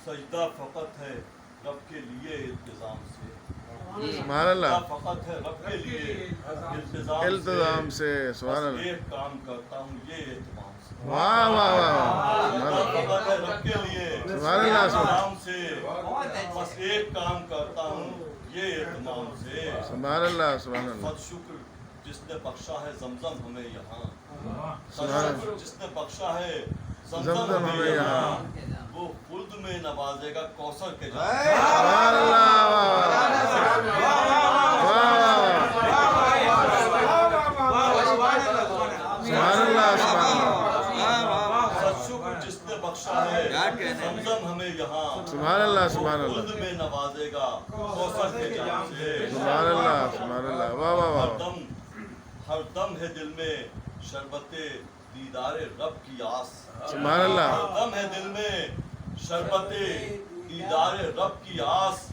سجدہ فقط ہے رب کے لیے التزام سے، سبحان اللہ، فقط ہے رب کے لیے التزام سے، بس سبحان اللہ، ایک کام کرتا ہوں یہ اہتمام سے، واہ واہ واہ، سبحان اللہ، فقط ہے رب کے لیے سبحان اللہ، التزام سے، بس ایک کام کرتا ہوں یہ اہتمام سے، سبحان اللہ، سبحان اللہ، خود شکر جس نے بخشا ہے زمزم ہمیں یہاں، سبحان اللہ، شکر جس نے بخشا ہے زمزم زمزم ہمیں ہمیں یہاں، یہاں، وہ خلد میں نوازے گا کوثر کے جام، سبحان اللہ، سبحان اللہ، خود شکر جس نے بخشا ہے زمزم ہمیں یہاں، سبحان اللہ، سبحان وہ اللہ، خلد میں نوازے گا کوثر کے جام سے، سبحان اللہ، سبحان اللہ، واہ واہ واہ، ہر دم ہے دل میں شربت دیدار رب کی آس، سبحان اللہ، ہر دم ہے دل میں شربت دیدار رب کی آس،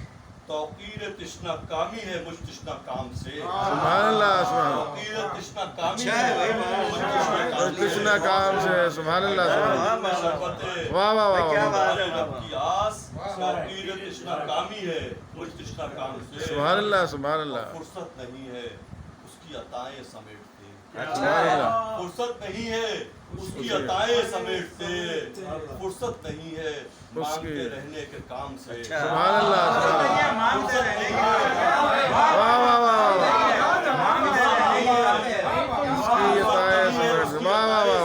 توقیر تشنہ کامی ہے مجھ تشنہ کام سے، سبحان اللہ، سبحان اللہ، توقیر تشنہ کامی ہے مجھ کشنا کام سے، سبحان اللہ، سبحان اللہ، شربت واہ واہ واہ، دیدار رب کی آس، توقیر تشنہ کامی ہے مجھ تشنہ کام سے، سبحان اللہ، سبحان اللہ، فرصت نہیں ہے اس کی عطائیں سمیٹتے، سبحان اللہ، فرصت نہیں ہے اس کی عطائیں سمیٹتے، فرصت نہیں ہے مانگتے رہنے کے کام سے، سبحان اللہ، سبحان اللہ، فرصت نہیں ہے واہ واہ واہ، اس کی عطائیں سمیٹ، واہ واہ واہ،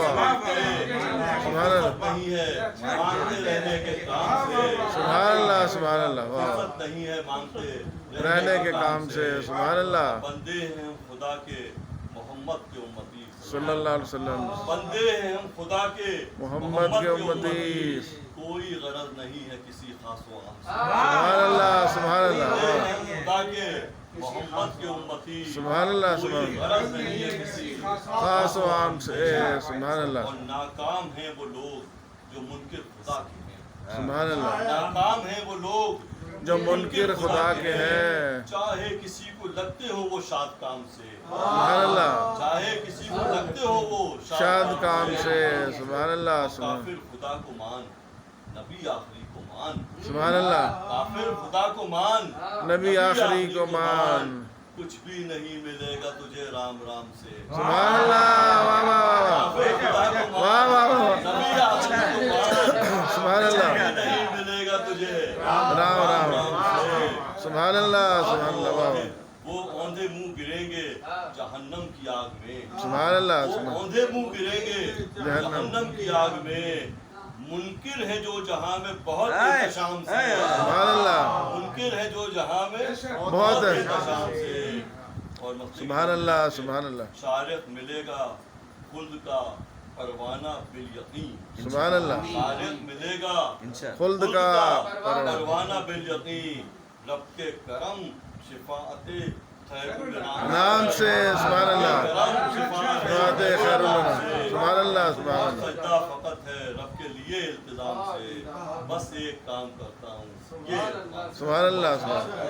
سبحان اللہ، نہیں ہے مانگتے رہنے کے کام سے، سبحان اللہ، سبحان اللہ، واہ، فرصت نہیں ہے مانگتے رہنے کے کام سے، سبحان اللہ، بندے ہیں ہم خدا کے محمد کے امتی، صلی اللہ علیہ وسلم، بندے ہیں ہم خدا کے محمد کے امتی، کوئی غرض نہیں ہے کسی خاص و عام سے، سبحان اللہ، سبحان اللہ، بندے ہیں ہم خدا کے محمد کے امتی، سبحان اللہ، کوئی سبحان اللہ، غرض نہیں ہے کسی خاص و عام سے، سبحان اللہ، اور ناکام ہیں وہ لوگ جو منکر خدا کے ہیں، سبحان اللہ، ناکام ہیں وہ لوگ جو منکر خدا کے ہیں، چاہے کسی کو لگتے ہو وہ شاد کام سے، سبحان اللہ، چاہے کسی کو لگتے ہو وہ شاد کام سے، سبحان اللہ، سبحان کافر خدا کو مان نبی آخری کو مان، سبحان اللہ، کافر خدا کو مان نبی آخری کو مان، کچھ بھی نہیں ملے گا تجھے رام رام سے، سبحان اللہ، واہ واہ کافر خدا کو واہ، واہ مان واہ، نبی آخری کو مان، سبحان اللہ، نہیں ملے گا تجھے رام رام، سے، سبحان اللہ، سبحان اللہ، واہ، وہ اوندھے منہ گریں گے جہنم کی آگ میں، سبحان اللہ، وہ سبحان اوندھے منہ گریں گے جہنم کی آگ میں، منکر ہے جو جہاں میں بہت احتشام سے، سبحان اللہ، منکر ہے جو جہاں میں بہت احتشام سے، اور سبحان اللہ، سبحان اللہ، شارق ملے گا خلد کا پروانہ بالیقین، سبحان اللہ، شارق ملے گا خلد کا پروانہ بالیقین، رب کے کرم شفاعت خیر الانام نام سے، سبحان اللہ، کرم شفاعت شفاعت خیر الانام، سبحان اللہ، سبحان اللہ، سجدہ فقط ہے رب کے لیے التزام سے، بس ایک کام کرتا ہوں یہ سبحان اللہ، سبحان اللہ۔